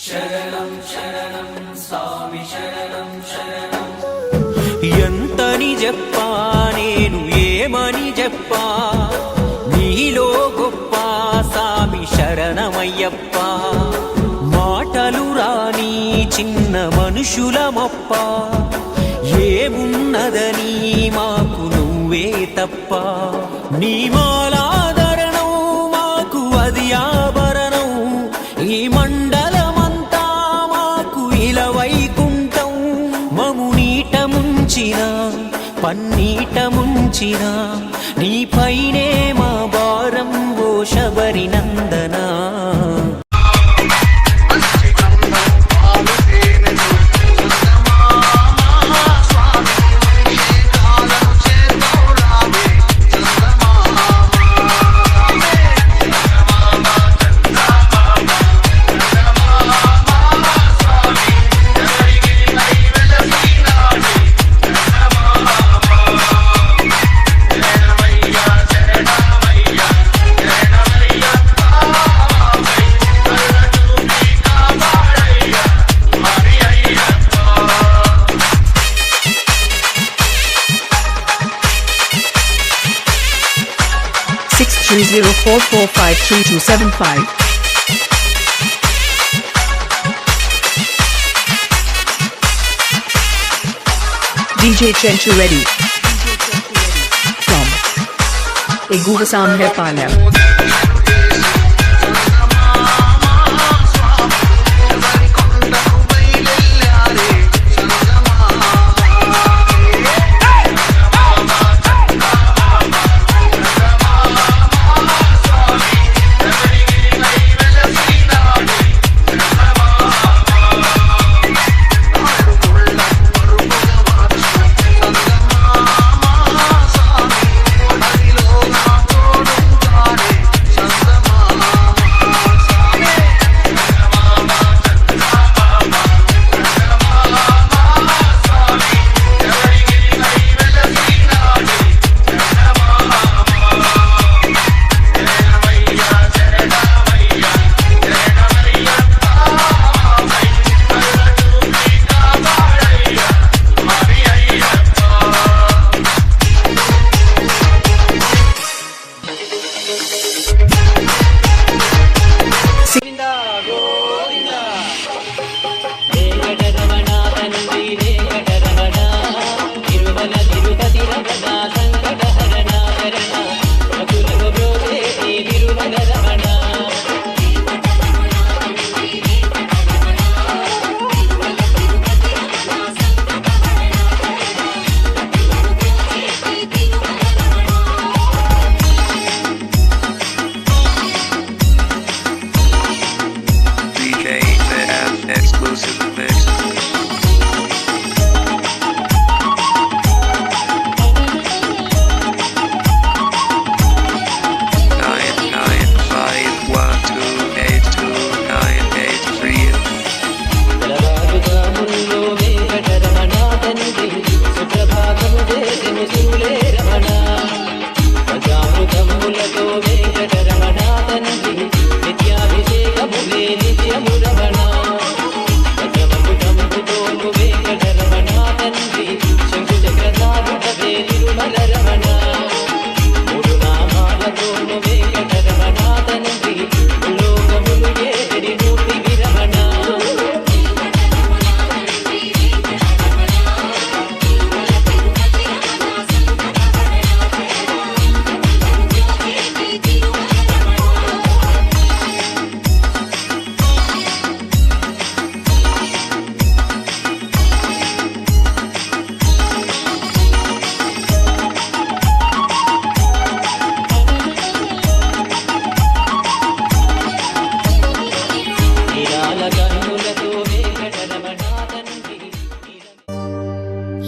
శరణం శరణం స్వామి శరణం శరణం. ఎంతని చెప్పా నేను ఏమని చెప్పా, నీలో గొప్ప స్వామి శరణమయ్యప్ప. మాటలు రాని చిన్న మనుషుల మొప్ప, ఏమున్నదని మాకు నువ్వే తప్ప. నీ మాలాదరణం మాకు అది ఆభరణం, ఈ మండలమంతా మాకు ఇలా వైకుంఠం. మము నీట ముంచిన పన్నీట ముంచిన, నీపైనే మా భారం ఓ Sabari Nandana. (630445325) DJ Chenchu Reddy from Eguvasam Hepala.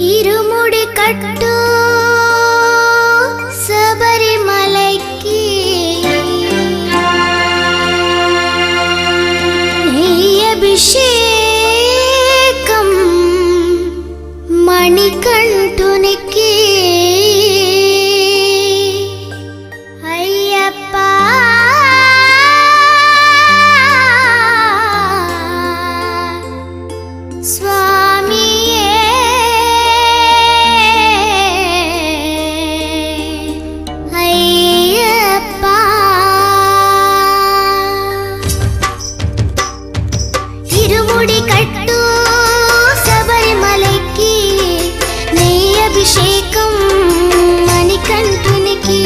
ఇరుముడి కట్టు శబరిమలైకి అభిషేకం మణికంఠునికి అయ్యప్ప ఇరుముడి కట్టు శబరిమలకి నెయ్యి అభిషేకం మణికంఠునికి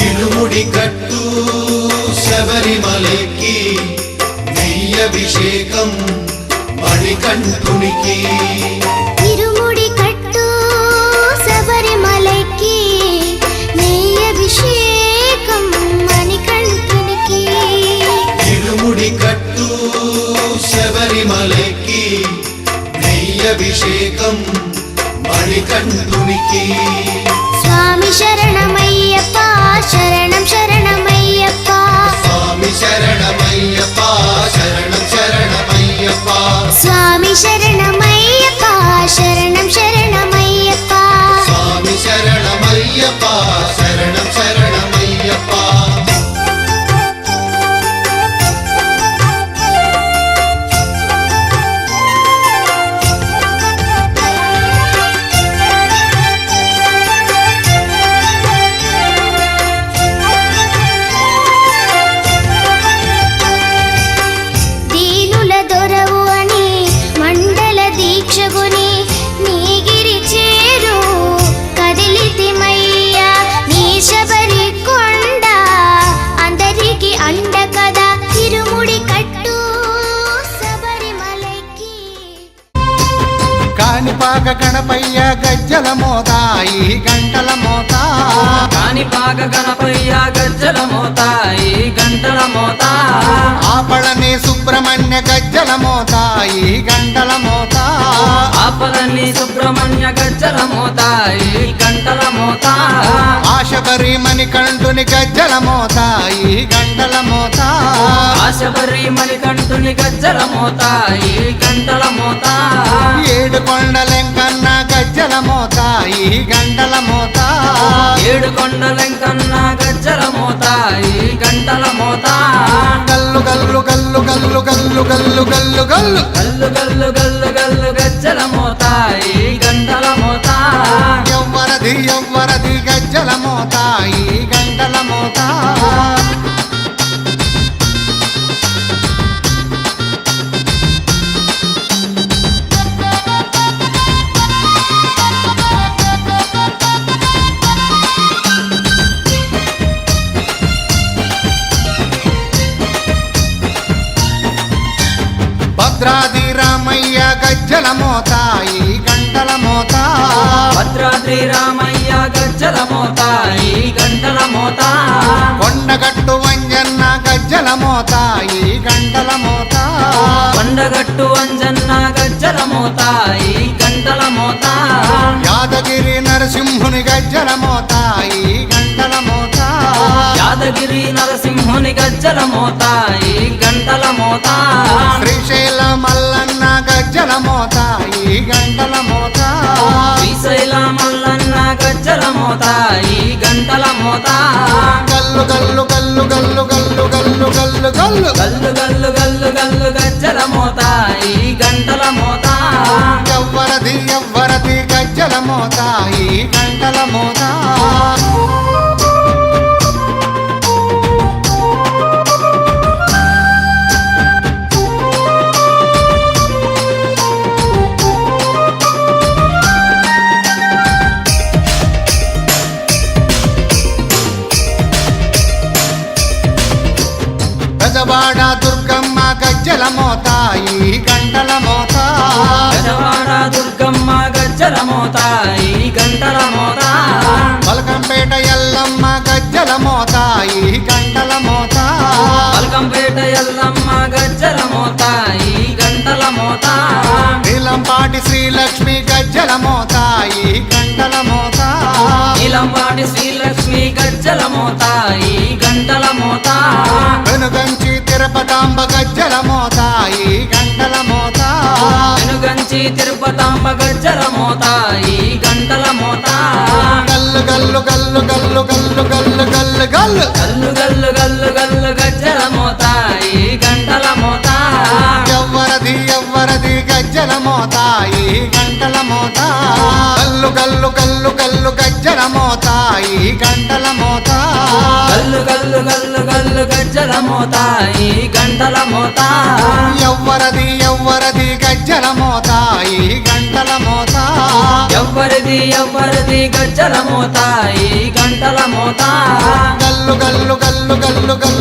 ఇరుముడి కట్టు శబరిమలకి నెయ్యి అభిషేకం మణికంఠునికి ఇరుముడి కట్టు శబరిమలకి నెయ్యి అభిషేకం మణికంఠునికి ఇరుముడి కట్టు శబరిమలకి నెయ్యి అభిషేకం మణికంఠునికి స్వామి శరణమయ్యప్ప శరణం శరణమయ్యప్ప స్వామి శరణమయ్యప్ప శరణం శరణమయ్యప్ప స్వామి శరణమయ్యప్ప శరణం శరణమయ్యప్ప స్వామి శరణమయ్యప్ప శరణం శరణమయ్యప్ప దీనుల దొరవు అని మండల దీక్షగుని నీగిరి చేరు కదిలితిమయ్యా నీ శబరి కొండ అందరికి అండ కదా ఇరుముడి కట్టు శబరిమలకి కాణిపాక గణపయ్య గజ్జల మోత ఈ గంటల మోత కాణిపాక గణపయ్య గజ్జల మోత ఈ గంటల మోత ఆపళని సుబ్రహ్మణ్య గజ్జల మోత ఈ గంటల మోత ఆపలని సుబ్రహ్మణ్య గజ్జల మోత ఈ గంటల మోత ఆశబరి మణికంఠుని గజ్జల మోత ఈ గంటల మోత ఆశబరి మణికంఠుని గజ్జల మోత ఈ గంటల మోత ఏడు కొండలెంకన్న గజ్జల మోత ఈ గంటల మోత ఏడు కొండలెంకన్న గజ్జల మోత ఈ గంటల మోత గల్లు గల్లు గల్లు గల్లు గల్లు గల్లు గల్లు గల్లు గల్లు గల్లు గల్లు గల్లు గజ్జల మోత ఈ గంటల మోత ఎవ్వరది గజ్జల మోత ఈ గంటల మోత భద్రాది రామయ్య గజ్జల మోత ఈ గంటల మోత భద్రాద్రి రామయ్య గజ్జల మోత ఈ గంటల మోత కొండగట్టు వంజన్న గజ్జల మోత ఈ గంటల మోత కొండగట్టు అంజన్న గజ్జల మోత ఈ గంటల మోత యాదగిరి నరసింహుని గజ్జల మోత ఈ గంటల మోత యాదగిరి నరసింహుని గజ్జల మోత ఈ గంటల మోత శ్రీశైల మల్లన్న గజ్జల మోత ఈ గంటల మోత శ్రీశైల మల్లన్న గజ్జల మోత ఈ గంటల మోత గల్లు గల్లు గల్లు గల్లు గల్లు గల్లు గల్లు గల్లు గల్లు గల్లు గల్లు గల్లు గజ్జల మోత ఈ గంటల మోత ఎవ్వరది గజ్జల మోత ఈ గంటల మోత గజవాడ దుర్గమ్మ గజ్జల మోత ఈ గంటల మోత గజవాడ దుర్గమ్మ గజ్జల మోత ఈ గంటల మోత పలకంపేట ఎల్లమ్మ గజ్జల మోత ఈ గంటల మోత పల్కంపేట ఎల్లమ్మ గజ్జల మోత ఈ గంటల మోత నీలంపాటి శ్రీలక్ష్మి గజ్జల మోత ఈ గంటల మోత నీలంపాటి శ్రీలక్ష్మి గజ్జల మోత ఈ గంటల మోత వెనుగంచి తిరుపతాంబ గజ్జల మోత ఈ గంటల మోత వెనుగంచి తిరుపతాంబ గజ్జల మోత ఈ గంటల మోత గల్లు గల్లు గల్లు గల్లు గల్లు గల్లు గల్లు గల్లు గల్లు గల్లు గల్లు గల్లు గజ్జల మోత ఈ గంటల మోత ఎవ్వరది గజ్జల మోత ఈ గంటల మోత గల్లు గల్లు గల్లు గల్లు గజ్జల మోత ఈ గంటల మోత గల్లు గల్లు గల్లు గల్లు గజ్జల మోత ఈ గంటల మోత ఎవ్వరది గజ్జల మోత ఈ గంటల మోత ఎవ్వరిది గజ్జల మోత ఈ గంటల మోత గల్లు గల్లు గల్లు గల్లు గల్లు